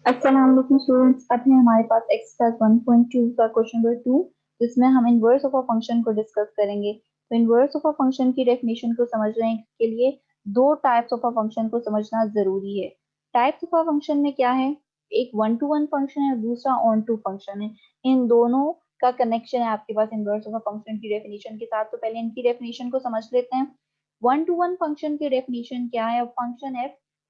अस्सलाम वालेकुम स्टूडेंट्स। अभी हमारे पास एक्सरसाइज 1.2 का क्वेश्चन नंबर 2 जिसमें हम इनवर्स ऑफ अ फंक्शन को डिस्कस करेंगे। तो इनवर्स ऑफ अ फंक्शन की डेफिनेशन को समझने के लिए दो टाइप्स ऑफ अ फंक्शन को समझना जरूरी है। टाइप्स ऑफ अ फंक्शन में क्या है, एक वन टू वन फंक्शन है और दूसरा ऑन टू फंक्शन है। इन दोनों का कनेक्शन है आपके पास इनवर्स ऑफ अ फंक्शन की डेफिनेशन के साथ। तो पहले इनकी डेफिनेशन को समझ लेते हैं। वन टू वन फंक्शन की डेफिनेशन क्या है, फंक्शन है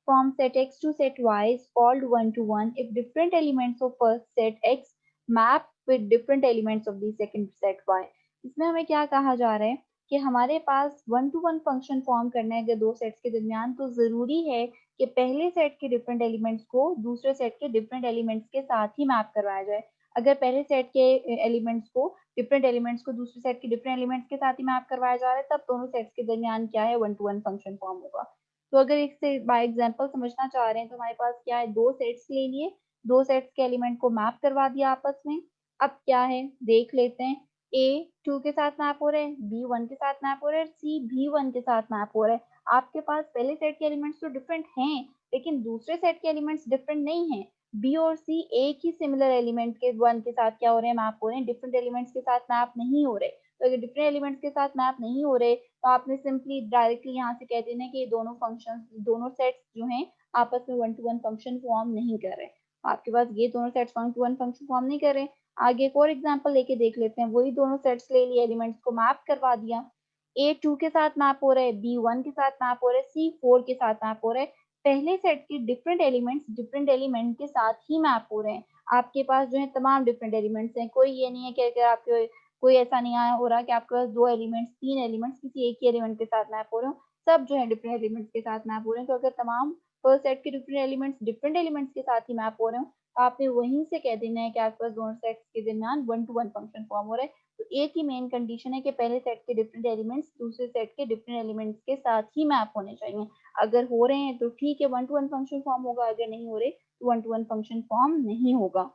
from set x to set y is called one to one if different elements of first set x map with different elements of the second set y। इसमें हमें क्या कहा जा रहा है कि हमारे पास one to one function form करना है अगर दो सेट्स के दरमियान, तो जरूरी है कि पहले सेट के डिफरेंट एलिमेंट्स को दूसरे सेट के डिफरेंट एलिमेंट्स के साथ ही मैप करवाया जाए। अगर पहले सेट के एलिमेंट्स को डिफरेंट एलिमेंट्स को दूसरे सेट के डिफरेंट एलिमेंट्स के साथ ही मैप करवाया जा रहा है, तब दोनों सेट्स के दरमियान क्या है, one to one function form होगा। तो अगर इससे बाय एग्जांपल समझना चाह रहे हैं तो हमारे पास क्या है, दो सेट्स ले लिए, दो सेट्स के एलिमेंट को मैप करवा दिया आपस में। अब क्या है देख लेते हैं, ए टू के साथ मैप हो रहा है, बी वन के साथ मैप हो रहा है, सी भी वन के साथ मैप हो रहा है। आपके पास पहले सेट के एलिमेंट्स तो डिफरेंट हैं लेकिन दूसरे सेट के एलिमेंट्स डिफरेंट नहीं है। बी और सी एक ही सिमिलर एलिमेंट के वन के साथ क्या हो रहे हैं, मैप हो रहे हैं, डिफरेंट एलिमेंट्स के साथ मैप नहीं हो रहे। तो अगर डिफरेंट एलिमेंट्स के साथ मैप नहीं हो रहे तो आपने सिंपली डायरेक्टली यहाँ से कह देना कि ये दोनों फंक्शन दोनों सेट्स जो हैं आपस में one to one function form नहीं कर रहे। आपके पास ये दोनों sets one to one function form नहीं कर रहे। आगे एक और एग्जांपल लेके देख लेते हैं, वही दोनों सेट्स ले लिए, एलिमेंट्स को मैप करवा दिया। ए टू के साथ मैप हो रहा है, बी वन के साथ मैप हो रहा है, सी फोर के साथ मैप हो रहा है। पहले सेट के डिफरेंट एलिमेंट्स डिफरेंट एलिमेंट के साथ ही मैप हो रहे हैं। आपके पास जो है तमाम डिफरेंट एलिमेंट्स हैं, कोई ये नहीं है कि अगर आपके कोई ऐसा नहीं आया हो रहा कि आपके पास दो एलिमेंट्स तीन एलिमेंट्स किसी एक ही एलिमेंट के साथ मैप हो रहे हो, सब जो है डिफरेंट एलिमेंट्स के साथ मैप हो रहे हैं। तो अगर तमाम फर्स्ट सेट के डिफरेंट एलिमेंट्स के साथ ही मैप हो रहे हो तो आपने वहीं से कह देना है कि आपके पास दोनों सेट्स के दरमियान one to one function form हो रहा है। तो एक ही मेन कंडीशन है कि पहले सेट के डिफरेंट एलिमेंट्स दूसरे सेट के डिफरेंट एलिमेंट्स के साथ ही मैप होने चाहिए। अगर हो रहे हैं तो ठीक है, one to one function form होगा, अगर नहीं हो रहे तो one to one function form नहीं होगा।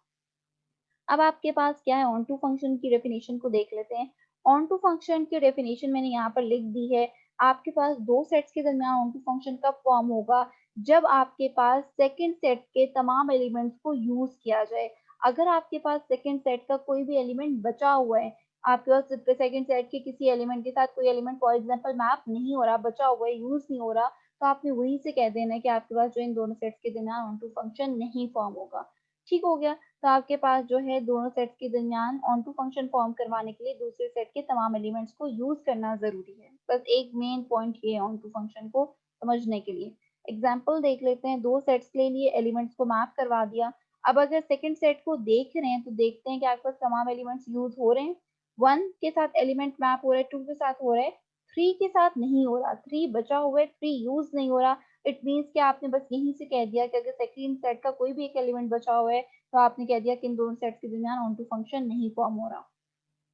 अब आपके पास क्या है, ऑन टू फंक्शन की डेफिनेशन को देख लेते हैं। ऑन टू फंक्शन की डेफिनेशन मैंने यहाँ पर लिख दी है। आपके पास दो सेट्स के दरमियान ऑन टू फंक्शन कब फॉर्म होगा, जब आपके पास सेकंड सेट के तमाम एलिमेंट्स को यूज किया जाए। अगर आपके पास सेकंड सेट का कोई भी एलिमेंट बचा हुआ है, आपके पास सेकंड सेट के किसी एलिमेंट के साथ कोई एलिमेंट फॉर एग्जांपल मैप नहीं हो रहा, बचा हुआ है, यूज नहीं हो रहा, तो आपने वहीं से कह देना है कि आपके पास जो इन दोनों सेट्स के दरमियान ऑन टू फंक्शन नहीं फॉर्म होगा। ठीक हो गया। तो आपके पास जो है दोनों सेट्स के दरमियान ऑन टू फंक्शन फॉर्म करवाने के लिए दूसरे सेट के तमाम एलिमेंट्स को यूज करना जरूरी है। बस एक मेन पॉइंट ये है ऑन टू फंक्शन को समझने के लिए। एग्जाम्पल देख लेते हैं, दो सेट्स ले लिए, एलिमेंट्स को मैप करवा दिया। अब अगर सेकंड सेट को देख रहे हैं तो देखते हैं कि आपके पास तमाम एलिमेंट्स यूज हो रहे हैं। वन के साथ एलिमेंट मैप हो रहा है, टू के साथ हो रहा है, थ्री के साथ नहीं हो रहा, थ्री बचा हुआ है, थ्री यूज नहीं हो रहा। इट मीन्स कि आपने बस यहीं से कह दिया कि अगर सेकंड सेट का कोई भी एक एलिमेंट बचा हुआ है तो आपने कह दिया कि इन दोनों सेट्स के दरमियान ऑन टू फंक्शन नहीं फॉर्म हो रहा।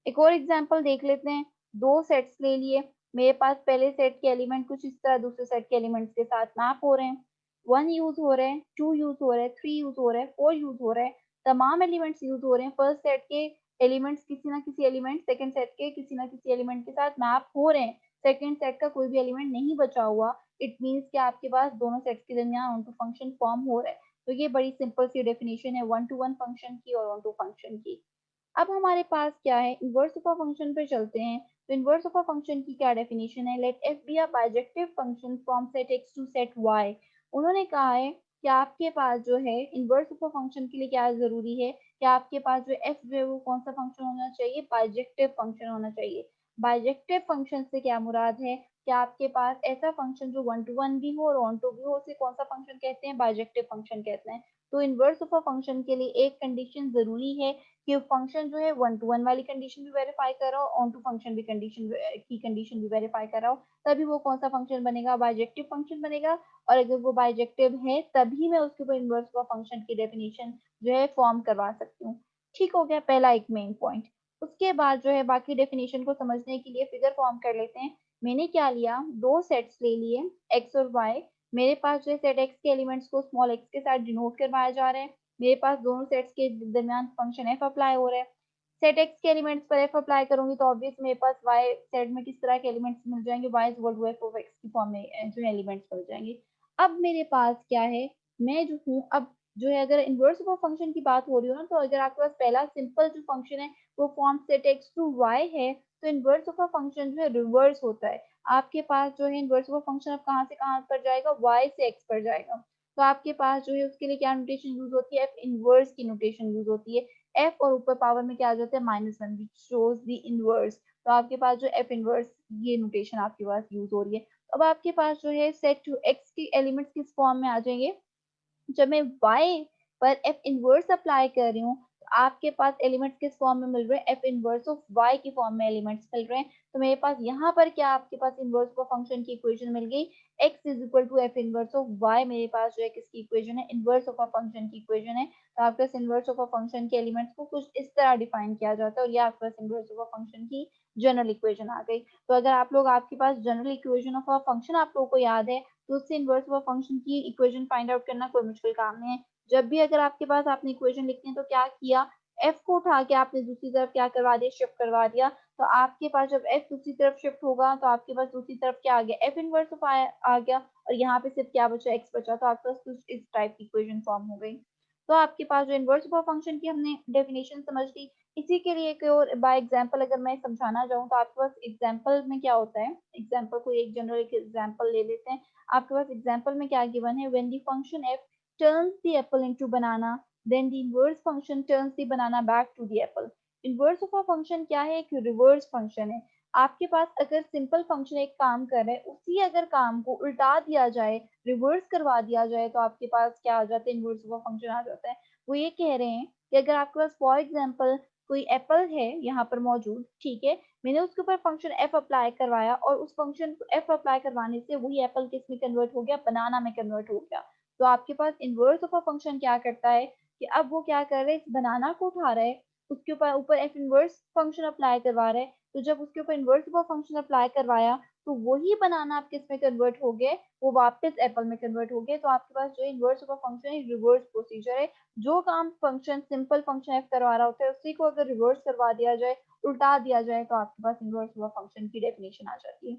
एक और एग्जांपल देख लेते हैं, दो सेट्स ले लिए, मेरे पास पहले सेट के एलिमेंट कुछ इस तरह दूसरे सेट के एलिमेंट्स के साथ मैप हो रहे हैं। वन यूज हो रहा है, टू यूज हो रहा है, थ्री यूज हो रहा है, फोर यूज हो रहा है, तमाम एलिमेंट्स यूज हो रहे हैं। फर्स्ट सेट के एलिमेंट्स किसी ना किसी एलिमेंट सेकंड सेट के किसी ना किसी एलिमेंट के साथ मैप हो रहे हैं, सेकंड सेट का कोई भी एलिमेंट नहीं बचा हुआ। इट मीन्स कि आपके पास दोनों सेट्स के दरमियान ऑन टू फंक्शन फॉर्म हो रहा है। तो ये बड़ी सिंपल सी डेफिनेशन है वन टू वन फंक्शन की और ऑन टू फंक्शन की। अब हमारे पास क्या है, इनवर्स ऑफ अ फंक्शन पे चलते हैं। तो इनवर्स ऑफ अ फंक्शन की क्या डेफिनेशन है, let F be a bijective function from set X to set Y. उन्होंने कहा है कि आपके पास जो है इनवर्स ऑफ अ फंक्शन के लिए क्या जरूरी है कि आपके पास जो एफ जो है वो कौन सा फंक्शन होना चाहिए, बाइजेक्टिव फंक्शन होना चाहिए। बाइजेक्टिव फंक्शन से क्या मुराद है कि आपके पास ऐसा फंक्शन जो वन टू वन भी हो और ऑन टू भी हो, उसे कौन सा फंक्शन कहते हैं, बाइजेक्टिव फंक्शन कहते हैं। तो इनवर्स ऑफ अ फंक्शन के लिए एक कंडीशन जरूरी है कि फंक्शन जो है वन टू वन वाली कंडीशन भी वेरीफाई कर रहा हो, ऑन टू फंक्शन भी कंडीशन भी वेरीफाई कर रहा हो, तभी वो कौन सा फंक्शन बनेगा, बाइजेक्टिव फंक्शन बनेगा। और अगर वो बाइजेक्टिव है तभी मैं उसके ऊपर इनवर्स ऑफ फंक्शन की डेफिनेशन जो है फॉर्म करवा सकती हूँ। ठीक हो गया पहला एक मेन पॉइंट। उसके बाद जो है बाकी डेफिनेशन को समझने के लिए फिगर फॉर्म कर लेते हैं। मैंने क्या लिया, दो सेट्स ले लिए एक्स और वाई। मेरे पास जो है सेट एक्स के एलिमेंट्स को स्मॉल एक्स के साथ डिनोट करवाया जा रहा है। मेरे पास दोनों सेट्स के दरमियान फंक्शन एफ अप्लाई हो रहा है। सेट एक्स के एलिमेंट्स पर एफ अप्लाई करूंगी तो ऑब्वियस मेरे पास वाई सेट में किस तरह के एलिमेंट्स मिल जाएंगे, Y is equal to F of x की फॉर्म में जो एलिमेंट्स मिल जाएंगे। अब मेरे पास क्या है, मैं जो हूँ अब जो है अगर इन्वर्स ऑफ अ फंक्शन की बात हो रही हो ना, तो अगर आपके पास पहला सिंपल जो फंक्शन है वो form set X to Y है, तो इन्वर्स ऑफ अ फंक्शन जो है रिवर्स होता है। आपके पास जो है इन्वर्स ऑफ अ फंक्शन अब कहाँ से कहाँ पर जाएगा, वाई से एक्स पर जाएगा। तो आपके पास जो है उसके लिए क्या नोटेशन यूज होती है, एफ इनवर्स की नोटेशन यूज होती है। एफ और ऊपर पावर में क्या आ जाता है, -1 विच शोज द इनवर्स। तो आपके पास जो एफ इनवर्स ये नोटेशन आपके पास यूज हो रही है। अब आपके पास जो है सेट टू एक्स के एलिमेंट्स किस फॉर्म में आ जाएंगे, जब मैं y पर f इनवर्स अप्लाई कर रही हूँ, तो आपके पास एलिमेंट्स किस फॉर्म में मिल रहे हैं, f इनवर्स ऑफ y की फॉर्म में एलिमेंट्स मिल रहे हैं। तो मेरे पास यहाँ पर क्या आपके पास इनवर्स ऑफ फंक्शन की इक्वेशन मिल गई, x is equal to f inverse of y। मेरे पास जो है किसकी इक्वेशन है, इनवर्स ऑफ अ फंक्शन की इक्वेशन है। तो आपके पास इनवर्स ऑफ अ फंक्शन के एलिमेंट्स को कुछ इस तरह डिफाइन किया जाता है, और ये आपके पास इनवर्स ऑफ अ फंक्शन की जनरल इक्वेशन आ गई। तो अगर आप लोग आपके पास general equation of a function आप लोगों को याद है, तो उससे इनवर्स ऑफ अ फंक्शन की इक्वेशन फाइंड आउट करना कोई मुश्किल काम नहीं है। जब भी अगर आपके पास आपने इक्वेशन लिखनी है, तो क्या किया, एफ को उठा के आपने दूसरी तरफ क्या करवा दिया, शिफ्ट करवा दिया। तो आपके पास जब एफ दूसरी तरफ शिफ्ट होगा, तो आपके पास दूसरी तरफ क्या आ गया, एफ इनवर्स ऑफ आ गया, और यहाँ पे सिर्फ क्या बचा, एक्स बचा। तो आपके पास कुछ इस टाइप की इक्वेशन फॉर्म हो गई। तो आपके पास जो इनवर्स ऑफ फंक्शन की हमने डेफिनेशन समझ ली। इसी के लिए एक और बाय एग्जांपल अगर मैं समझाना चाहूँ, तो आपके पास एग्जांपल में क्या होता है, एग्जांपल को एक जनरल एक एग्जांपल ले लेते हैं। आपके पास एग्जांपल में क्या गिवन है, when the function F turns the apple into banana, then the inverse function turns the banana back to the apple. Inverse of a function क्या है, एक रिवर्स फंक्शन है। आपके पास अगर सिंपल फंक्शन एक काम कर रहा है, उसी अगर काम को उल्टा दिया जाए, रिवर्स करवा दिया जाए, तो आपके पास क्या आ जाता है, इनवर्स ऑफ अ फंक्शन आ जाता है। वो ये कह रहे हैं कि अगर आपके पास फॉर एग्जांपल कोई एप्पल है यहाँ पर मौजूद, ठीक है, मैंने उसके ऊपर फंक्शन एफ अप्लाई करवाया, और उस फंक्शन को एफ अप्लाई करवाने से वही एप्पल किस में कन्वर्ट हो गया, बनाना में कन्वर्ट हो गया। तो आपके पास इनवर्स ऑफ अ फंक्शन क्या करता है कि अब वो क्या कर रहे हैं, इस बनाना को उठा रहा है, उसके ऊपर ऊपर एफ इनवर्स फंक्शन अप्लाई करवा रहा है। तो जब उसके ऊपर inverse of a function apply करवाया, तो वही बनाना आप किस में कन्वर्ट हो गए, वो वापस एप्पल में कन्वर्ट हो गए। तो आपके पास जो इनवर्स ऑफ अ फंक्शन है, रिवर्स प्रोसीजर है। जो काम फंक्शन सिंपल फंक्शन एफ करवा रहा होता है, उसी को अगर रिवर्स करवा दिया जाए, उल्टा दिया जाए, तो आपके पास इनवर्स ऑफ अ फंक्शन की डेफिनेशन आ जाती है।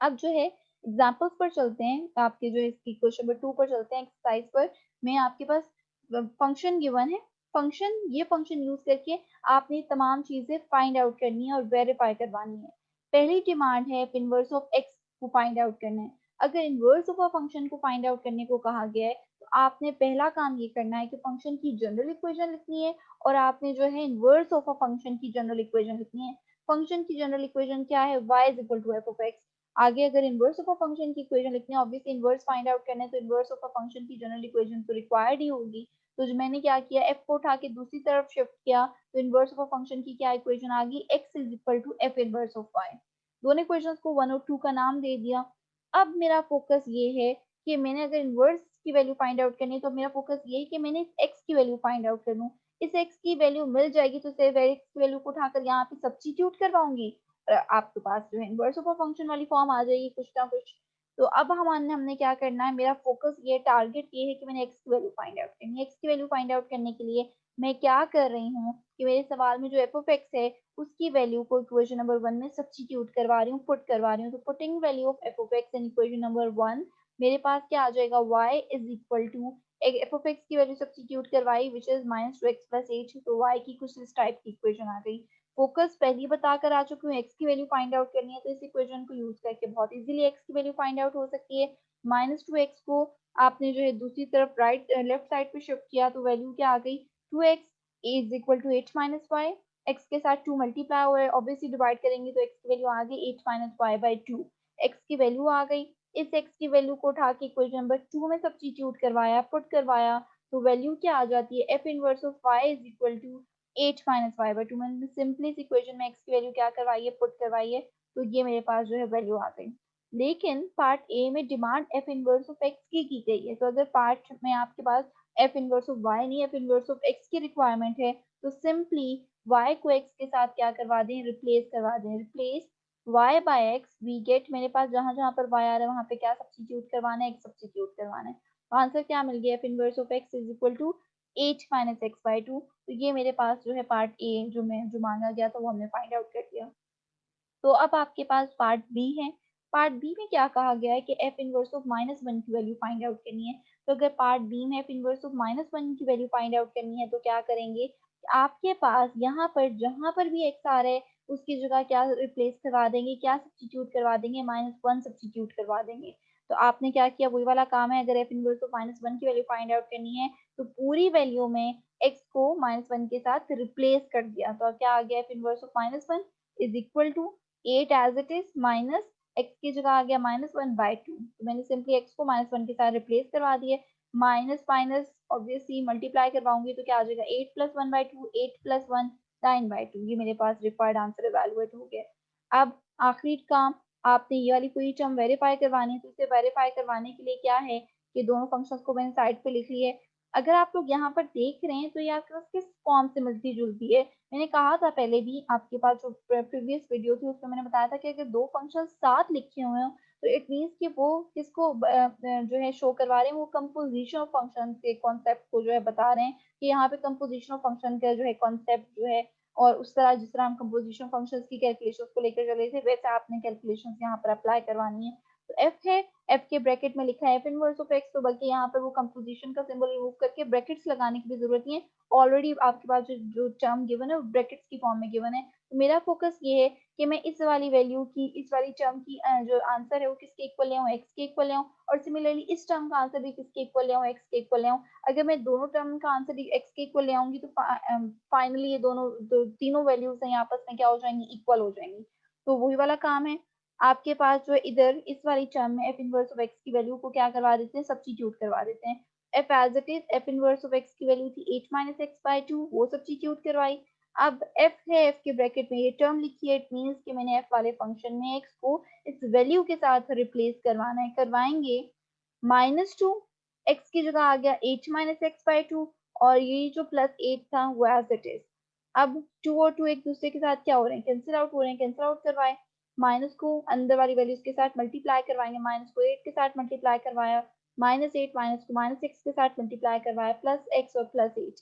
अब जो है एग्जाम्पल्स पर चलते हैं, आपके जो इसकी क्वेश्चन नंबर 2 पर चलते हैं, एक्सरसाइज पर। मैं आपके पास फंक्शन गिवन है, फंक्शन ये फंक्शन यूज करके आपने तमाम चीजें फाइंड आउट करनी है और वेरीफाई करवानी है। पहली डिमांड है इनवर्स ऑफ एक्स को फाइंड आउट करना है। अगर इनवर्स ऑफ अ फंक्शन को फाइंड आउट करने को कहा गया है, तो आपने पहला काम ये करना है कि फंक्शन की जनरल इक्वेशन लिखनी है, और आपने जो है इनवर्स ऑफ अ फंक्शन की जनरल इक्वेशन लिखनी है। फंक्शन की जनरल इक्वेशन क्या है, y is equal to F of X. आगे अगर इनवर्स ऑफ अ फंक्शन की इक्वेशन लिखनी है, ऑब्वियसली इनवर्स फाइंड आउट करना है, तो इनवर्स ऑफ अ फंक्शन की जनरल इक्वेशन तो रिक्वायर्ड ही होगी। तो जो मैंने क्या किया, एफ को उठा के दूसरी तरफ शिफ्ट किया, तो इनवर्स ऑफ अ फंक्शन की क्या इक्वेशन आ गई, X is equal to F inverse of Y. दोनों इक्वेशंस को 1 और 2 का नाम दे दिया। अब मेरा फोकस ये है कि मैंने अगर इनवर्स की वैल्यू फाइंड आउट करनी है, तो मेरा फोकस ये है कि मैंने इस एक्स की वैल्यू फाइंड आउट करूँ। इस एक्स की वैल्यू मिल जाएगी, तो सिर्फ एक्स की वैल्यू को उठाकर यहाँ पे सब्स्टिट्यूट करवाऊंगी, आपके पास जो है इनवर्स ऑफ अ फंक्शन वाली फॉर्म आ जाएगी कुछ ना कुछ। तो अब हमने क्या करना है, मेरा फोकस ये टारगेट ये है कि मैंने एक्स की वैल्यू फाइंड आउट करनी है। एक्स की वैल्यू फाइंड आउट करने के लिए मैं क्या कर रही हूँ कि मेरे सवाल में जो एफ ऑफ एक्स है, उसकी वैल्यू को इक्वेशन नंबर 1 में सब्स्टिट्यूट करवा रही हूँ, पुट करवा रही हूँ। तो putting value of F of X in equation number 1, मेरे पास क्या आ जाएगा, y is equal to F of x की वैल्यू सब्स्टिट्यूट करवाई विच इज -2x+8। तो y की कुछ इस टाइप की इक्वेशन आ गई। फोकस पहले ही बताकर आ चुकी हूँ, एक्स की वैल्यू फाइंड आउट करनी है, तो इस इक्वेशन को यूज करके बहुत इजीली एक्स की वैल्यू फाइंड आउट हो सकती है। -2x को आपने जो है दूसरी तरफ लेफ्ट साइड पे शिफ्ट किया, तो वैल्यू क्या आ गई, 2x is equal to 8 minus Y. X के साथ 2 मल्टीप्लाई हुआ है, ऑब्वियसली डिवाइड करेंगे तो एक्स की वैल्यू आ गई 8 माइनस वाई बाई 2। एक्स की वैल्यू आ गई। इस एक्स की वैल्यू को उठा के इक्वेशन नंबर 2 में सब्स्टिट्यूट करवाया, पुट करवाया, तो वैल्यू क्या आ जाती है, F inverse of Y is equal to 8 minus Y by 2। मैंने सिंपली इस इक्वेशन में एक्स की वैल्यू क्या करवाई है, पुट करवाई है, तो ये मेरे पास जो है वैल्यू आ गई। लेकिन पार्ट ए में demand F inverse of x की गई है, तो अगर पार्ट में आपके पास एफ इनवर्स ऑफ वाई नहीं, एफ इनवर्स ऑफ एक्स की रिक्वायरमेंट है, तो सिंपली y को x के साथ क्या करवा दें, रिप्लेस करवा दें। Replace y by x, we get, मेरे पास जहां जहां पर y आ रहा है वहां पे क्या सब्स्टिट्यूट करवाना है, x सब्स्टिट्यूट करवाना है। तो आंसर क्या मिल गया, F inverse of x is equal to 8 minus X by 2। तो ये मेरे पास जो है पार्ट ए जो मांगा गया था, वो हमने फाइंड आउट कर दिया। तो अब आपके पास पार्ट बी है। पार्ट बी में क्या कहा गया है कि एफ इनवर्स ऑफ -1 की वैल्यू फाइंड आउट करनी है। तो अगर पार्ट बी में एफ इनवर्स ऑफ -1 की वैल्यू फाइंड आउट करनी है तो क्या करेंगे, आपके पास यहाँ पर जहाँ पर भी एक्स आ रहा है उसकी जगह क्या रिप्लेस करवा देंगे, क्या सब्सटीट्यूट करवा देंगे, -1 सब्सटीट्यूट करवा देंगे। तो आपने क्या किया, वही वाला काम है। अगर एफ इनवर्स ऑफ -1 की वैल्यू फाइंड आउट करनी है तो पूरी वैल्यू में एक्स को -1 के साथ रिप्लेस कर दिया। तो क्या आ गया, F inverse of -1 is equal to 8 as it is minus X की जगह आ गया -1/2। तो मैंने सिंपली एक्स को -1 के साथ रिप्लेस करवा दिया। माइनस माइनस ऑब्वियसली मल्टीप्लाई करवाऊंगी तो क्या आ जाएगा, 8 + 1/2, 8 + 1 9/2। ये मेरे पास रिक्वायर्ड आंसर इवेलुएट हो गया। अब आखिरी काम, आपने ये वाली पूरी टर्म वेरीफाई करवानी है। तो इसे वेरीफाई करवाने के लिए क्या है कि दोनों फंक्शंस को मैंने साइड पे लिख लिया है। अगर आप लोग यहाँ पर देख रहे हैं तो ये आपके पास किस फॉर्म से मिलती जुलती है। मैंने कहा था पहले भी, आपके पास जो प्रीवियस वीडियो थी उसमें मैंने बताया था कि अगर दो फंक्शन साथ लिखे हुए हो तो इट मीन्स कि वो किसको जो है शो करवा रहे हैं, वो कंपोजिशन ऑफ फंक्शन के कॉन्सेप्ट को जो है बता रहे हैं कि यहाँ पे कंपोजिशन ऑफ फंक्शन का जो है कॉन्सेप्ट जो है, और उस तरह जिस तरह हम कंपोजिशन फंक्शंस की कैलकुलेशंस को लेकर चले थे वैसे आपने कैलकुलेशंस यहाँ पर अप्लाई करवानी है। तो एफ है, एफ के ब्रैकेट में लिखा है एफ इनवर्स ऑफ एक्स, तो बल्कि यहाँ पर वो कंपोजिशन का सिंबल रिमूव करके ब्रैकेट्स लगाने की भी जरूरत नहीं है। ऑलरेडी आपके पास जो टर्म गिवन है वो ब्रैकेट्स की फॉर्म में गिवन है। तो मेरा फोकस ये है कि मैं इस वाली वैल्यू की, इस वाली टर्म की जो आंसर है वो किसके इक्वल ले आऊँ, एक्स के इक्वल ले आऊँ, और सिमिलरली इस टर्म का आंसर भी किसके इक्वल ले आऊँ, एक्स के इक्वल ले आऊँ। अगर मैं दोनों टर्म का आंसर एक्स के इक्वल ले आऊंगी तो फाइनली ये दोनों तीनों वैल्यूज हैं आपस में क्या हो जाएंगी, इक्वल हो जाएंगी। तो वही वाला काम है, आपके पास जो है इधर इस वाली टर्म में एफ इनवर्स ऑफ एक्स की वैल्यू को क्या करवा देते हैं, सब्स्टिट्यूट करवा देते हैं। F as it is, f inverse of x की वैल्यू थी 8 - x/2, वो सब्स्टिट्यूट करवाई। अब एफ है, एफ के ब्रैकेट में ये टर्म लिखी है, इट मींस कि मैंने एफ वाले फंक्शन में एक्स को इस वैल्यू के साथ रिप्लेस करवाना है। करवाएंगे -2, एक्स की जगह आ गया 8 - x/2, और ये जो +8 था वो एज इट इज। अब 2 और 2 एक दूसरे के साथ क्या हो रहे हैं, कैंसिल आउट हो रहे हैं, कैंसिल आउट करवाए। माइनस को अंदर वाली वैल्यूज के साथ मल्टीप्लाई करवाएंगे, माइनस को 8 के साथ मल्टीप्लाई करवाया, -8 माइनस को -6 के साथ मल्टीप्लाई करवाया, +x और +8,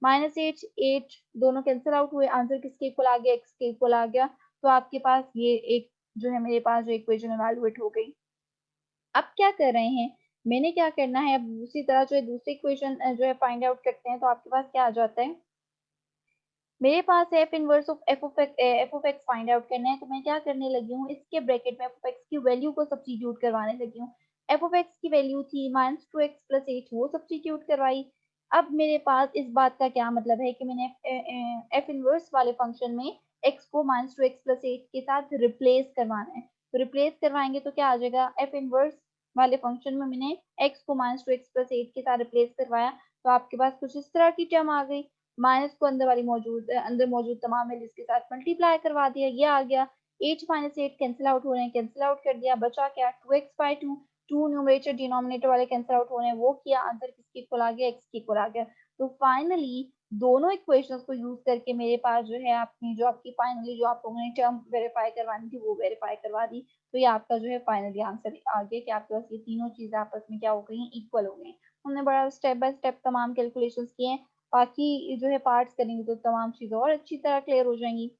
-8 8 दोनों कैंसिल आउट हुए, आंसर किसके इक्वल आ गया, x के इक्वल आ गया। तो आपके पास ये एक जो है मेरे पास जो इक्वेशन इवैल्यूएट हो गई। अब क्या कर रहे हैं, मैंने क्या करना है, अब उसी तरह जो है दूसरी इक्वेशन जो है फाइंड आउट करते हैं। तो आपके पास क्या आ जाता है, मेरे पास है F inverse of F of x find out करना है। तो मैं क्या करने लगी हूँ, इसके ब्रैकेट में एफ ऑफ एक्स की वैल्यू को सब्स्टिट्यूट करवाने लगी हूँ। एफ ऑफ एक्स की वैल्यू थी -2x + 8, वो सब्स्टिट्यूट करवाई। अब मेरे पास इस बात का क्या मतलब है कि मैंने एफ इनवर्स वाले फंक्शन में एक्स को -2x + 8 के साथ रिप्लेस करवाना है। तो रिप्लेस करवाएंगे तो क्या आ जाएगा, एफ इनवर्स वाले फंक्शन में मैंने एक्स को -2x + 8 के साथ रिप्लेस करवाया, तो आपके पास कुछ इस तरह की टर्म आ गई। माइनस को अंदर मौजूद तमाम वैल्यूज के साथ मल्टीप्लाई करवा दिया, ये आ गया। 8 - 8 कैंसिल आउट हो रहे हैं, कैंसिल आउट कर दिया, बचा क्या, 2x/2, 2 न्यूमरेटर डिनोमिनेटर वाले कैंसिल आउट हो रहे हैं, वो किया, आंसर किसके इक्वल आ गया, x के इक्वल आ गया। तो फाइनली दोनों इक्वेशंस को यूज करके मेरे पास जो है अपनी जो आपकी फाइनली जो आप लोगों ने टर्म वेरीफाई करवानी थी वो वेरीफाई करवा दी। तो ये आपका जो है फाइनली आंसर आ गया कि आपके पास ये तीनों चीजें आपस में क्या हो गई, इक्वल हो गई। हमने बड़ा स्टेप बाय स्टेप तमाम कैलकुलेशंस किए हैं, बाकी जो है पार्ट्स करेंगे तो तमाम चीज़ें और अच्छी तरह क्लियर हो जाएंगी।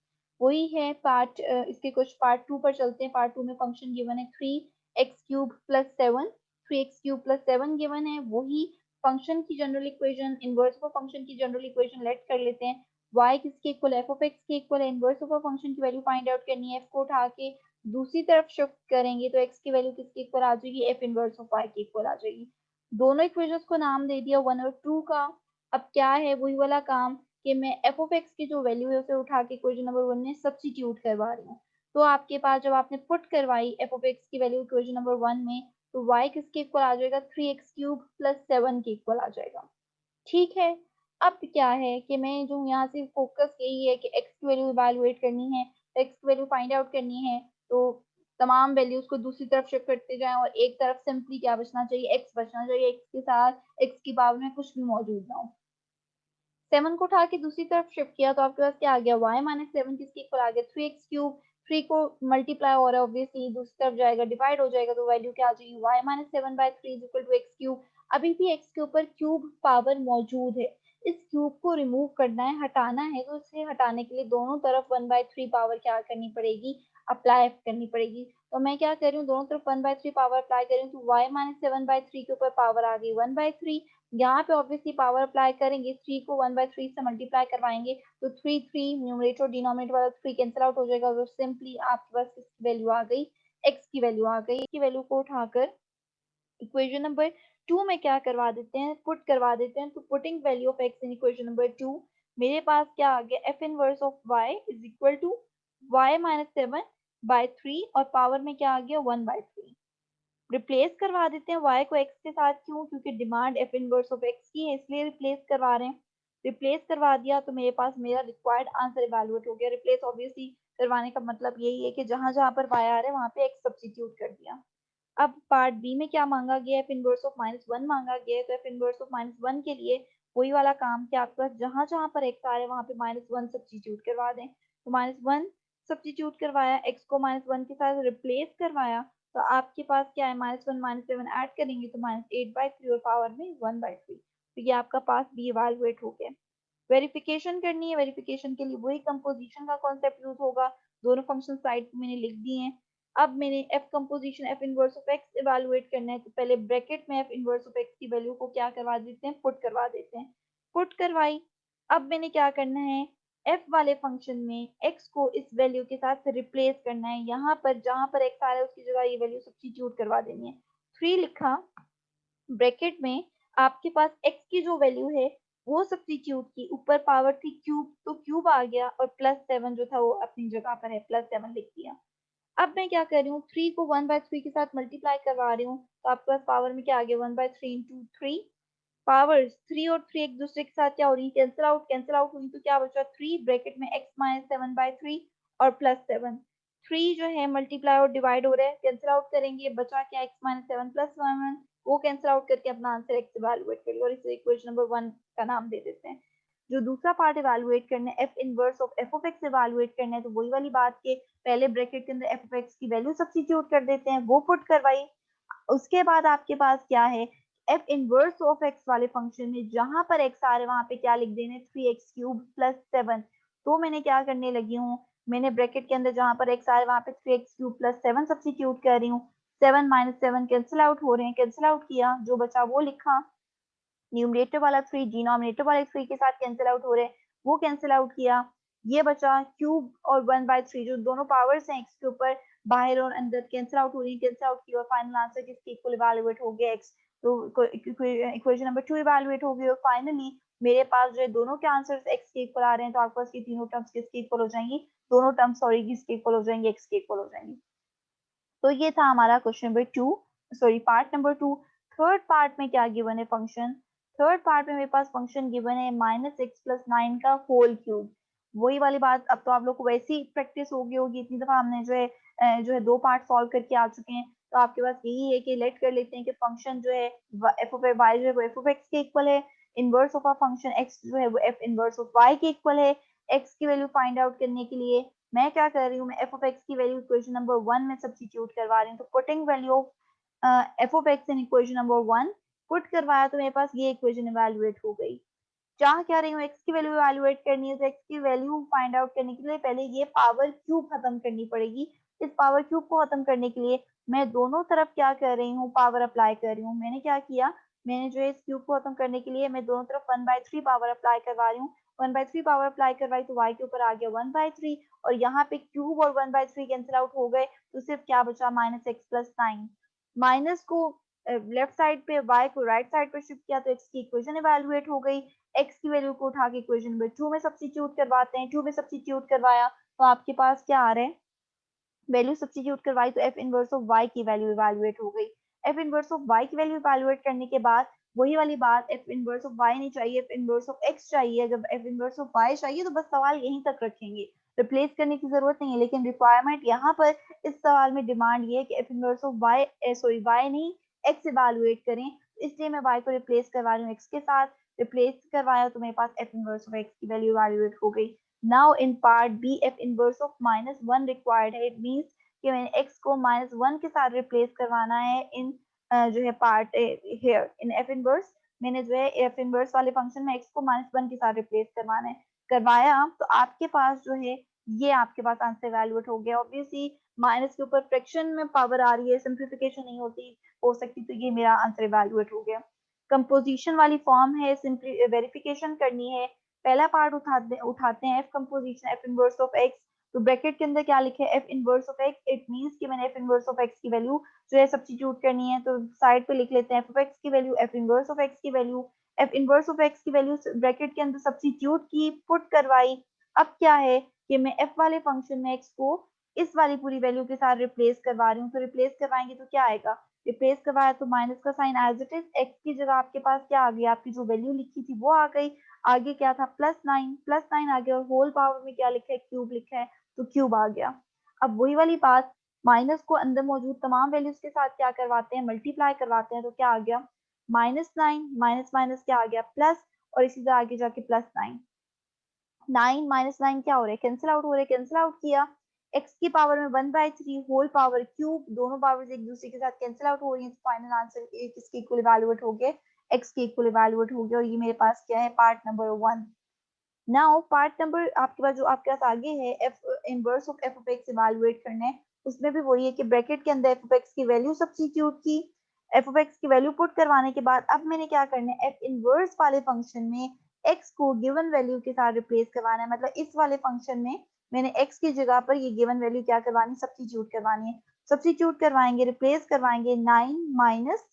वही है पार्ट, इसके कुछ पार्ट 2 पर चलते हैं। पार्ट 2 में फंक्शन गिवन है 3x³ + 7, 3x³ + 7 गिवन है। वही फंक्शन की general equation, inverse of function की जनरल इक्वेशन लेट कर लेते हैं। y किसके इक्वल, एफ ऑफ एक्स के इक्वल है, इनवर्स ऑफ फंक्शन की वैल्यू फाइंड आउट करनी है, f को उठा के दूसरी तरफ शिफ्ट करेंगे तो x की वैल्यू किसके इक्वल आ जाएगी, f इनवर्स ऑफ y के इक्वल आ जाएगी। दोनों इक्वेशंस को नाम दे दिया 1 और 2 का। अब क्या है, वही वाला काम कि मैं एफ ऑफ एक्स की जो वैल्यू है उसे उठा के इक्वेशन नंबर 1 में सब्स्टिट्यूट करवा रही हूँ। तो आपके पास जब आपने पुट करवाई एफ ऑफ एक्स की वैल्यू इक्वेशन नंबर 1 में, तो y किसके इक्वल आ जाएगा, 3x³ + 7 के इक्वल आ जाएगा। ठीक है। अब क्या है कि मैं जो यहाँ से फोकस यही है कि x की वैल्यू इवेलुएट करनी है, x की वैल्यू फाइंड आउट करनी है। तो तमाम वैल्यूज को दूसरी तरफ शिफ्ट करते जाएं और एक तरफ सिंपली क्या बचना चाहिए, x बचना चाहिए, x के साथ x की पावर में कुछ भी मौजूद ना हो। 7 को उठा के दूसरी तरफ शिफ्ट किया तो आपके पास क्या आ गया, y - 7 किसके इक्वल आ गया, 3x³। 3 को मल्टीप्लाई हो रहा है ऑब्वियसली दूसरी तरफ जाएगा, डिवाइड हो जाएगा, तो वैल्यू क्या आ जाएगी, y - 7/3 = x³। अभी भी x के ऊपर क्यूब पावर मौजूद है, इस क्यूब को रिमूव करना है, हटाना है, तो इसे हटाने के लिए दोनों तरफ 1/3 पावर क्या करनी पड़ेगी, अप्लाई करनी पड़ेगी। तो मैं क्या कर रही हूँ, दोनों तरफ 1/3 पावर अप्लाई कर रही हूँ, तो y माइनस 7/3 के ऊपर पावर आ गई 1/3। यहाँ पे ऑब्वियसली पावर अप्लाई करेंगे, 3 को 1/3 से मल्टीप्लाई करवाएंगे तो 3 न्यूमरेटर और डिनोमिनेटर वाला 3 कैंसिल आउट हो जाएगा, तो सिंपली आपके पास इसकी वैल्यू आ गई, x की वैल्यू आ गई। की वैल्यू को उठाकर इक्वेशन नंबर 2 में क्या करवा देते हैं, पुट करवा देते हैं। तो putting value of x in equation number 2, मेरे पास क्या आ गया, f inverse of y is equal to y minus 7/3 और पावर में क्या आ गया 1/3। रिप्लेस करवा देते हैं y को x के साथ, क्यों, क्योंकि demand f inverse of x की है इसलिए रिप्लेस करवा रहे हैं। रिप्लेस करवा दिया तो मेरे पास मेरा रिक्वायर्ड आंसर इवेलुएट हो गया। रिप्लेस ऑब्वियसली करवाने का मतलब यही है कि जहां जहां पर y आ रहा है वहां पे x सब्स्टिट्यूट कर दिया। अब पार्ट बी में क्या मांगा गया है, एफ इनवर्स ऑफ -1 मांगा गया है। तो एफ इनवर्स ऑफ -1 के लिए वही वाला काम कि आपके पास जहां जहां पर एक्स आ रहे हैं वहां पे -1 सब्स्टिट्यूट करवा दें। तो -1 सब्स्टिट्यूट करवाया, एक्स को -1 के साथ रिप्लेस करवाया, तो आपके पास क्या है, -1 -7 ऐड करेंगे तो -8/3 और पावर में 1/3। तो ये आपका पास बी इवेलुएट हो गया। वेरिफिकेशन करनी है, वेरिफिकेशन के लिए वही कंपोजिशन का कॉन्सेप्ट यूज होगा। दोनों फंक्शन साइड मैंने लिख दिए हैं। अब मैंने F composition F inverse of x evaluate करना है, तो पहले ब्रैकेट में एफ इनवर्स ऑफ एक्स की वैल्यू को क्या करवा देते हैं, पुट करवा देते हैं। पुट करवाई। अब मैंने क्या करना है, एफ वाले फंक्शन में एक्स को इस वैल्यू के साथ रिप्लेस करना है। यहाँ पर जहां पर एक्स आ रहा है उसकी जगह ये वैल्यू सब्स्टिट्यूट करवा देनी है। 3 लिखा, ब्रैकेट में आपके पास x की जो वैल्यू है वो सब्स्टिट्यूट की, ऊपर पावर थी क्यूब तो क्यूब आ गया, और +7 जो था वो अपनी जगह पर है, +7 लिख दिया। अब मैं क्या कर रही हूँ, 3 को 1/3 के साथ मल्टीप्लाई करवा रही हूँ, तो आपके पास पावर में क्या आ गया, 1/3 इंटू 3। पावर्स 3 और 3 एक दूसरे के साथ क्या हो रही है, कैंसिल आउट हुई, तो क्या बचा 3 ब्रैकेट में x माइनस 7/3 और +7। 3 जो है मल्टीप्लाई और डिवाइड हो रहा है, कैंसिल आउट करेंगे, बचा क्या x माइनस 7 प्लस 1, वो कैंसिल आउट करके अपना आंसर x इवेलुएट करिए और इसे इक्वेशन नंबर 1 का नाम दे देते हैं। जो दूसरा पार्ट इवेलुएट करना है, F inverse of F of x evaluate करना है, तो वही वाली बात के पहले ब्रैकेट के अंदर एफ ऑफ एक्स की वैल्यू सब्स्टिट्यूट कर देते हैं, वो पुट करवाई। उसके बाद आपके पास क्या है, एफ इनवर्स ऑफ एक्स वाले फंक्शन में जहां पर एक्स आ रहे वहां पे क्या लिख देने, 3x³ प्लस 7। तो मैंने क्या करने लगी हूँ, मैंने ब्रैकेट के अंदर जहां पर एक्स आ रहे वहां पे 3x³ प्लस 7 सब्स्टिट्यूट कर रही हूँ। 7 माइनस 7 कैंसिल आउट हो रहे हैं, कैंसिल आउट किया, जो बचा वो लिखा। न्यूमरेटर वाला 3 डिनोमिनेटर वाले 3 के साथ कैंसिल आउट हो रहे हैं, वो कैंसिल आउट किया। ये बचा क्यूब और 1/3 जो दोनों पावर्स हैं एक्स के ऊपर, बाहर और अंदर कैंसिल आउट हो रही है, कैंसिल आउट किया और फाइनल आंसर किसके इक्वल इवैल्यूएट हो गया, एक्स। तो इक्वेशन नंबर 2 इवैल्यूएट हो गई और फाइनली मेरे पास जो है दोनों के आंसर्स एक्स के इक्वल आ रहे हैं, तो आपके पास ये तीनों टर्म्स किसके इक्वल हो जाएंगी, दोनों टर्म्स सॉरी किसके इक्वल हो जाएंगे, एक्स के इक्वल हो जाएंगी। तो ये था हमारा question number 2, sorry part number 2। Third part में क्या गिवन है फंक्शन, थर्ड पार्ट में मेरे पास फंक्शन गिवन है -x+9 का होल क्यूब। वही वाली बात, अब तो आप लोग को वैसी ही प्रैक्टिस हो गई होगी, इतनी दफा हमने जो है 2 पार्ट सॉल्व करके आ चुके हैं। तो आपके पास यही है कि लेट कर लेते हैं कि फंक्शन जो है एफ ऑफ वाई जो है वो एफ ऑफ एक्स के इक्वल है, inverse of a function x जो है वो एफ इनवर्स ऑफ वाई के इक्वल है। एक्स की वैल्यू फाइंड आउट करने के लिए मैं क्या कर रही हूँ, मैं एफ ऑफ एक्स की वैल्यू इक्वेशन नंबर 1 में सब्स्टिट्यूट करवा रही हूँ। तो putting value of F of X in equation number 1 put करवाया, तो मेरे पास ये इक्वेशन इवेलुएट हो गई। चाह क्या रही हूँ, एक्स की वैल्यू इवेलुएट करनी है, तो एक्स की वैल्यू फाइंड आउट करने के लिए पहले ये पावर क्यूब खत्म करनी पड़ेगी। इस पावर क्यूब को खत्म करने के लिए मैं दोनों तरफ क्या कर रही हूँ, पावर अप्लाई कर रही हूँ। मैंने क्या किया, मैंने जो है इस क्यूब को खत्म करने के लिए मैं दोनों तरफ 1/3 पावर अप्लाई करवा रही हूँ। 1/3 पावर अप्लाई करवाई तो y के ऊपर आ गया 1/3, और यहाँ पे क्यूब और 1/3 कैंसिल आउट हो गए, तो सिर्फ क्या बचा, -x+9। माइनस को लेफ्ट साइड पे, y को राइट साइड पे शिफ्ट किया, तो x की इक्वेशन इवेलुएट हो गई। x की वैल्यू को उठा के इक्वेशन नंबर 2 में सब्स्टिट्यूट करवाते हैं, 2 में सब्स्टिट्यूट करवाया तो आपके पास क्या आ रहा है, वैल्यू सब्स्टिट्यूट करवाई तो एफ इनवर्स ऑफ वाई की वैल्यू इवेलुएट हो गई। एफ इनवर्स ऑफ वाई की वैल्यू इवेलुएट करने के बाद वही वाली बात, एफ इनवर्स ऑफ वाई नहीं चाहिए, एफ इनवर्स ऑफ एक्स चाहिए। जब एफ इनवर्स ऑफ वाई चाहिए तो बस सवाल यहीं तक रखेंगे, रिप्लेस करने की जरूरत नहीं है। लेकिन रिक्वायरमेंट यहाँ पर इस सवाल में डिमांड ये है कि f inverse of y sorry y नहीं एक्स इवेलुएट करें, इसलिए मैं वाई को रिप्लेस करवा रही हूँ एक्स के साथ। रिप्लेस करवाया तो मेरे पास एफ इनवर्स ऑफ एक्स की वैल्यू इवेलुएट हो गई। Now in part B f inverse of -1 required है, इट मींस कि मैंने x को -1 के साथ रिप्लेस करवाना है इन जो है part here in F inverse. मैंने जो है एफ इनवर्स वाले फंक्शन में एक्स को -1 के साथ रिप्लेस करवाना है, करवाया, तो आपके पास जो है ये आपके पास आंसर इवैल्यूएट हो गया। ऑब्वियसली माइनस के ऊपर फ्रैक्शन में पावर आ रही है, सिंप्लीफिकेशन नहीं होती हो सकती, तो ये मेरा आंसर इवैल्यूएट हो गया। कंपोजिशन वाली फॉर्म है, सिंपली वेरिफिकेशन करनी है। पहला पार्ट उठाते हैं F composition F inverse of x. तो ब्रैकेट के अंदर क्या लिखे है, F inverse of x, it means कि मैंने एफ इनवर्स ऑफ एक्स की वैल्यू जो है सब्स्टिट्यूट करनी है। तो साइड पे लिख लेते हैं एफ ऑफ एक्स की value, f inverse of x की value, f inverse of x की वैल्यू ब्रैकेट के अंदर सब्स्टिट्यूट की, पुट करवाई। अब क्या है कि मैं एफ वाले फंक्शन में एक्स को इस वाली पूरी वैल्यू के साथ रिप्लेस करवा रही हूँ। तो रिप्लेस करवाएंगे तो क्या आएगा, रिप्लेस करवाया तो माइनस का sign as it is, x की जगह आपके पास क्या आ गया, आपकी जो वैल्यू लिखी थी वो आ गई, आगे क्या था +9, +9 आ गया, और होल पावर में क्या लिखा है, क्यूब लिखा है, तो क्यूब आ गया। अब वही वाली बात, माइनस को अंदर मौजूद तमाम वैल्यूज के साथ क्या करवाते हैं, मल्टीप्लाई करवाते हैं, तो क्या आ गया, -9 माइनस माइनस क्या आ गया, प्लस, और इसी तरह आगे जाके +9, 9 - 9 क्या हो रहा है, कैंसिल आउट हो रहे, कैंसिल आउट किया, एक्स की पावर में 1/3 होल पावर क्यूब, दोनों पावर्स एक दूसरे के साथ कैंसिल आउट हो रही है, तो फाइनल आंसर किसके इक्वल इवैल्यूएट हो गए, एक्स के इक्वल इवैल्यूएट हो गया। और ये मेरे पास क्या है, part number 1। Now part number आपके पास जो आपके पास आगे है, F inverse of F of x evaluate करना है। उसमें भी वही है कि ब्रैकेट के अंदर एफ ऑफ एक्स की वैल्यू सब्स्टिट्यूट की, एफ ऑफ एक्स की वैल्यू पुट करवाने के बाद अब मैंने क्या करना है, एफ इनवर्स वाले फंक्शन में एक्स को गिवन वैल्यू के साथ रिप्लेस करवाना है। मतलब इस वाले फंक्शन में मैंने एक्स की जगह पर ये गिवन वैल्यू क्या करवानी, सब्स्टिट्यूट करवानी है। सब्स्टिट्यूट करवाएंगे, रिप्लेस करवाएंगे, 9 माइनस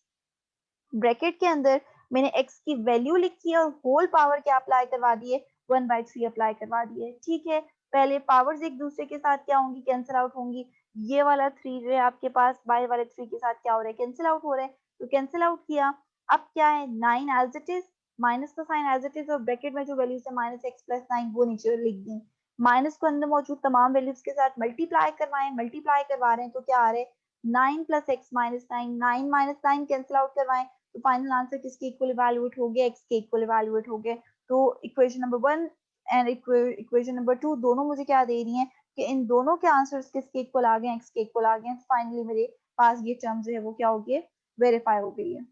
ब्रैकेट के अंदर मैंने x की वैल्यू लिखी है और होल पावर क्या अप्लाई करवा दी है, 1/3 अप्लाई करवा दी है। ठीक है, पहले पावर्स एक दूसरे के साथ क्या होंगी, कैंसिल आउट होंगी। ये वाला 3 जो है आपके पास बाय वाले 3 के साथ क्या हो रहा है, कैंसिल आउट हो रहा है, तो कैंसिल आउट किया। अब क्या है, 9 एज इट इज, माइनस का साइन एज इट इज, और ब्रैकेट में जो वैल्यूज है -x + 9 वो नीचे लिख दी। माइनस को अंदर मौजूद तमाम वैल्यूज के साथ मल्टीप्लाई करवाएं, मल्टीप्लाई करवा रहे हैं तो क्या आ रहा है, 9 + x - 9, 9 - 9 कैंसिल आउट करवाएं, तो फाइनल आंसर किसके इक्वल इवैल्यूएट हो गया, एक्स के इक्वल इवैल्यूएट हो गए। तो equation number 1 and equation number 2 दोनों मुझे क्या दे रही हैं कि इन दोनों के आंसर्स किसके इक्वल आ गए, एक्स के इक्वल आ गए। फाइनली मेरे पास ये टर्म जो है वो क्या हो गई, वेरीफाई हो गई है।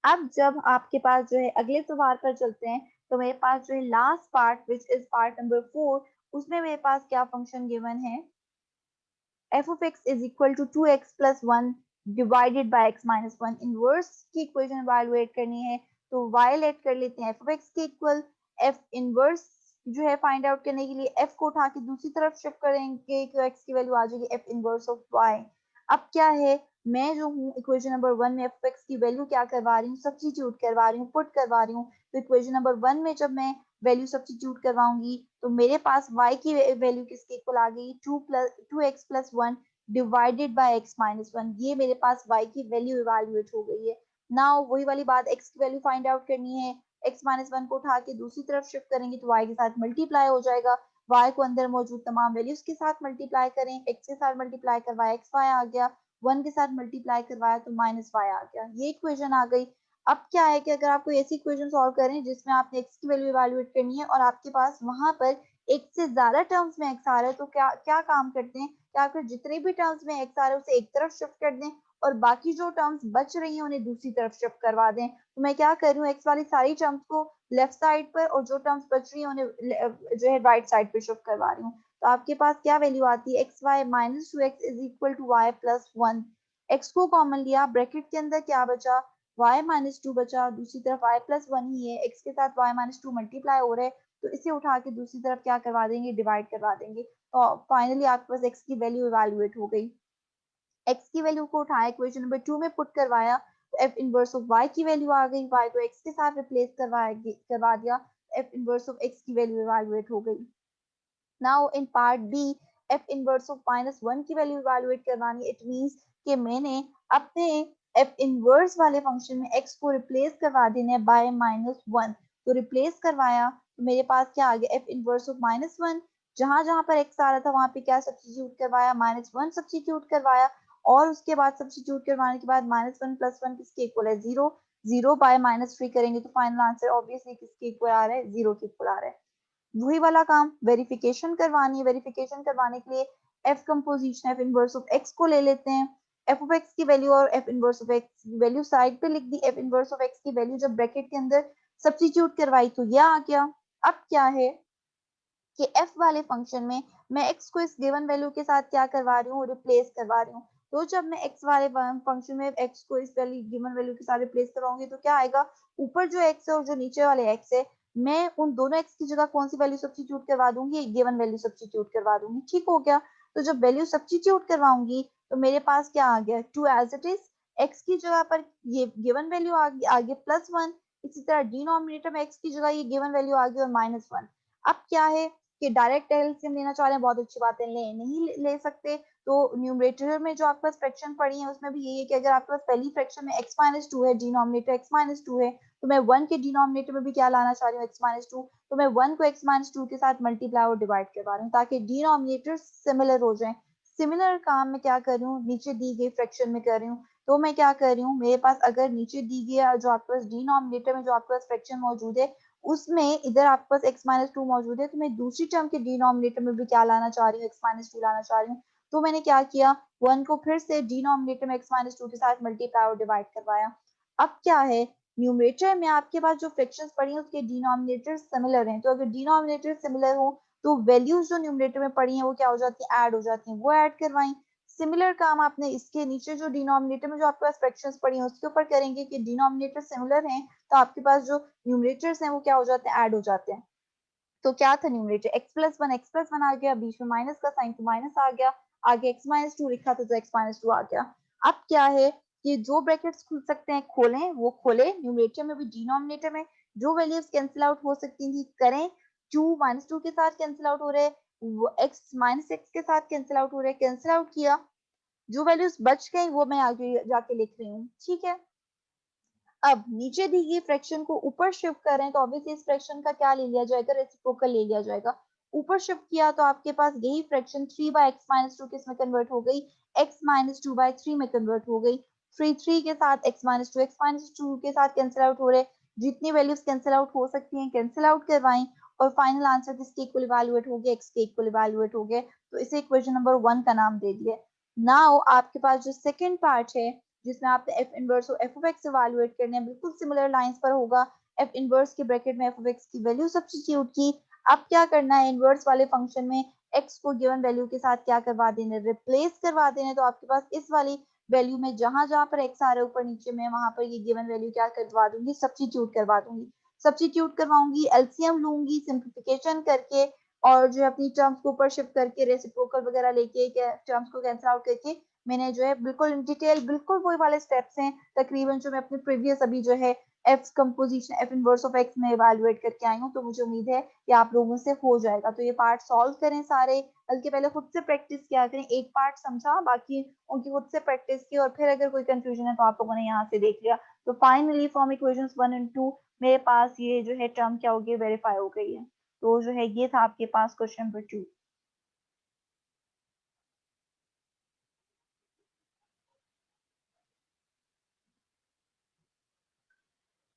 अब जब आपके पास जो है अगले सवाल पर चलते हैं, तो मेरे पास जो है last part which is part number 4, उसमें मेरे पास क्या फंक्शन गिवन है, f of x is equal to 2x plus 1 divided by x minus 1। Inverse की इक्वेशन इवैल्यूएट करनी है, तो y लेट कर लेते हैं f of x के इक्वल, f इनवर्स जो है फाइंड आउट करने के लिए f को उठा के दूसरी तरफ शिफ्ट करेंगे तो x की वैल्यू आ जाएगी f इनवर्स ऑफ y। अब क्या है, मैं जो हूँ इक्वेशन नंबर 1 में f of x की वैल्यू क्या करवा रही हूँ, सब्स्टिट्यूट करवा रही हूँ, पुट करवा रही हूँ। तो इक्वेशन नंबर 1 में जब मैं वैल्यू सब्स्टिट्यूट करवाऊंगी तो मेरे पास y की वैल्यू किसके इक्वल आ गई, 2x + 1 डिवाइडेड बाय x - 1। ये मेरे पास y की वैल्यू इवैल्यूएट हो गई है। नाउ वही वाली बात, x की वैल्यू फाइंड आउट करनी है, x - 1 को उठा के दूसरी तरफ शिफ्ट करेंगे तो y के साथ मल्टीप्लाई हो जाएगा, y को अंदर मौजूद तमाम वैल्यूज के साथ मल्टीप्लाई करें, x के साथ मल्टीप्लाई करवाया x y आ गया, 1 के साथ मल्टीप्लाई करवाया तो -y आ गया। ये इक्वेशन आ गई। अब क्या है कि अगर आपको ऐसी इक्वेशन सॉल्व करें जिसमें आपने x की वैल्यू इवैल्यूएट करनी है और आपके पास वहां पर एक से ज्यादा टर्म्स में x आ रहा है, तो क्या क्या काम करते हैं, क्या फिर जितने भी टर्म्स में x आ रहे हैं उसे एक तरफ शिफ्ट कर दें और बाकी जो टर्म्स बच रही हैं उन्हें दूसरी तरफ शिफ्ट करवा दें। तो मैं क्या कर रही हूँ, x वाली सारी टर्म्स को लेफ्ट साइड पर और जो टर्म्स बच रही हैं उन्हें जो है राइट साइड पे शिफ्ट करवा रही हूँ। तो आपके पास क्या वैल्यू आती है, xy - 2x is equal to y + 1। x को कॉमन लिया, ब्रैकेट के अंदर क्या बचा, y - 2 बचा, दूसरी तरफ y + 1 ही है, x के साथ y - 2 मल्टीप्लाई हो रहे हैं, तो इसे उठा के दूसरी तरफ क्या करवा देंगे, डिवाइड करवा देंगे। तो फाइनली आपके पास x की वैल्यू इवैल्यूएट हो गई। x की वैल्यू को उठाया, इक्वेशन नंबर 2 में पुट करवाया, तो f इनवर्स ऑफ y की वैल्यू आ गई, y को x के साथ रिप्लेस करवा दिया, f इनवर्स ऑफ x की वैल्यू इवैल्यूएट हो गई। Now in part B, f inverse of -1 की वैल्यू इवैल्यूएट करवानी। इट मींस कि मैंने अपने f इनवर्स वाले फंक्शन में x को रिप्लेस करवा देना है बाय -1। तो रिप्लेस करवाया तो मेरे पास क्या आ गया, f इनवर्स ऑफ -1, जहां जहां पर x आ रहा था वहां पे क्या सब्स्टिट्यूट करवाया, -1 सब्स्टिट्यूट करवाया, और उसके बाद सब्स्टिट्यूट करवाने के बाद -1 + 1 किसके इक्वल है, 0, 0 बाय -3 करेंगे तो फाइनल आंसर ऑब्वियसली किसके इक्वल आ रहा है, 0 के इक्वल आ रहा है। वही वाला काम, वेरिफिकेशन करवानी है। वेरिफिकेशन करवाने के लिए F composition F inverse of x को ले लेते हैं। एफ ऑफ एक्स की वैल्यू और एफ इनवर्स ऑफ एक्स की वैल्यू साइड पे लिख दी। एफ इनवर्स ऑफ एक्स की वैल्यू जब ब्रैकेट के अंदर सब्स्टिट्यूट करवाई तो यह आ गया। अब क्या है कि f वाले फंक्शन में मैं x को इस गिवन वैल्यू के साथ क्या करवा रही हूँ, रिप्लेस करवा रही हूँ। तो जब मैं x वाले फंक्शन में x को इस वैल्यू गिवन वैल्यू के साथ रिप्लेस करवाऊंगी तो क्या आएगा, ऊपर जो x है और जो नीचे वाले x है, मैं उन दोनों x की जगह कौन सी वैल्यू सब्स्टिट्यूट करवा दूंगी, गिवन वैल्यू सब्स्टिट्यूट करवा दूंगी। ठीक हो गया। तो जब वैल्यू सब्स्टिट्यूट करवाऊंगी तो मेरे पास क्या आ गया, two as it is, x की जगह पर ये गिवन वैल्यू आ गई +1। इसी तरह डिनोमिनेटर में x की जगह ये गिवन वैल्यू आ गई और -1। अब क्या है कि डायरेक्ट एलसीएम लेना चाह रहे हैं, बहुत अच्छी बात है, नहीं ले सकते। तो न्यूमरेटर में जो आपके पास फ्रैक्शन पड़ी है उसमें भी यही है कि अगर आपके पास पहली फ्रैक्शन में x-2 है, डिनोमिनेटर x-2 है, तो मैं 1 के डिनोमिनेटर में भी क्या लाना चाह रही हूँ, x-2। तो मैं 1 को x-2 के साथ मल्टीप्लाई और डिवाइड करवा रही हूँ ताकि डिनोमिनेटर सिमिलर हो जाए। सिमिलर काम मैं क्या कर रही हूँ, नीचे दी गई फ्रैक्शन में कर रही हूँ। तो मैं क्या कर रही हूँ, मेरे पास अगर नीचे दी गई जो आपके पास डिनोमिनेटर में जो आपके पास फ्रैक्शन मौजूद है उसमें इधर आपके पास x-2 मौजूद है, तो मैं दूसरी टर्म के डिनोमिनेटर में भी क्या लाना चाह रही हूँ, x-2 लाना चाह रही हूँ। तो मैंने क्या किया, 1 को फिर से डिनोमिनेटर में x-2 के साथ मल्टीप्लाई और डिवाइड करवाया। अब क्या है, न्यूमरेटर में आपके पास जो फ्रैक्शंस पड़ी हैं उसके डिनोमिनेटर सिमिलर हैं, तो अगर डिनोमिनेटर सिमिलर हो तो वैल्यूज जो न्यूमरेटर में पड़ी हैं वो क्या हो जाती है, ऐड हो जाती हैं, वो ऐड करवाई। सिमिलर काम आपने इसके नीचे जो डिनोमिनेटर में जो आपके पास फ्रैक्शंस पड़ी हैं उसके ऊपर करेंगे कि डिनोमिनेटर सिमिलर हैं, तो आपके पास जो न्यूमरेटर्स हैं वो क्या हो जाते हैं, ऐड हो जाते हैं। तो क्या था न्यूमरेटर, x+1 आ गया, बीच में माइनस का साइन तो माइनस आ गया, आगे x-2 लिखा था तो x-2 आ गया। अब क्या है कि जो ब्रैकेट्स खुल सकते हैं खोलें, वो खोले, न्यूमरेटर में भी डिनोमिनेटर में जो वैल्यूज कैंसिल आउट हो सकती थी करें। 2 -2 के साथ कैंसिल आउट हो रहे, x के साथ कैंसिल आउट हो रहे, कैंसिल आउट किया, जो वैल्यूज बच गई वो मैं आगे जाके लिख रही हूँ। ठीक है। अब नीचे दी गई फ्रैक्शन को ऊपर शिफ्ट करें तो ऑब्वियसली इस फ्रैक्शन का क्या ले लिया जाएगा, रेसिप्रोकल ले लिया जाएगा। ऊपर शिफ्ट किया तो आपके पास यही फ्रैक्शन 3/x-2 किस में कन्वर्ट हो गई, x-2/3 में कन्वर्ट हो गई। 3 के साथ x-2 के साथ कैंसिल आउट हो रहे, जितनी वैल्यूज कैंसिल आउट हो सकती हैं कैंसिल आउट करवाई और फाइनल आंसर किसके इक्वल इवैल्यूएट हो गया, x के इक्वल इवैल्यूएट हो गए। तो इसे इक्वेशन नंबर 1 का नाम दे दिया। नाउ आपके पास जो सेकंड पार्ट है जिसमें आपने एफ इनवर्स और एफ ऑफ एक्स इवैल्यूएट करने हैं, बिल्कुल सिमिलर लाइंस पर होगा। एफ इनवर्स के ब्रैकेट में एफ ऑफ एक्स की वैल्यू सब्स्टिट्यूट की। अब क्या करना है, इनवर्स वाले फंक्शन में एक्स को गिवन वैल्यू के साथ क्या करवा देना, रिप्लेस करवा देना। तो आपके पास इस वाली वैल्यू में जहां जहां पर एक्स आ रहा है ऊपर नीचे में, वहां पर ये गिवन वैल्यू क्या करवा दूंगी, सब्स्टिट्यूट करवा दूंगी। सब्स्टिट्यूट करवाऊंगी, एलसीएम लूंगी सिंप्लीफिकेशन करके, और जो अपनी टर्म्स को ऊपर शिफ्ट करके रेसिप्रोकल वगैरह लेके टर्म्स को कैंसिल आउट करके मैंने जो है बिल्कुल इन डिटेल बिल्कुल वही वाले स्टेप्स हैं तकरीबन जो मैं अपने प्रीवियस अभी जो है F composition F inverse of x में इवैल्यूएट करके आई हूँ। तो मुझे उम्मीद है कि आप लोगों से हो जाएगा। तो ये पार्ट सॉल्व करें सारे, बल्कि पहले खुद से प्रैक्टिस किया करें, एक पार्ट समझा बाकी उनकी खुद से प्रैक्टिस की, और फिर अगर कोई कंफ्यूजन है तो आप लोगों ने यहाँ से देख लिया। तो फाइनली फ्रॉम इक्वेशंस 1 एंड 2 मेरे पास ये जो है टर्म क्या हो गई, वेरीफाई हो गई है। तो जो है ये था आपके पास क्वेश्चन नंबर 2।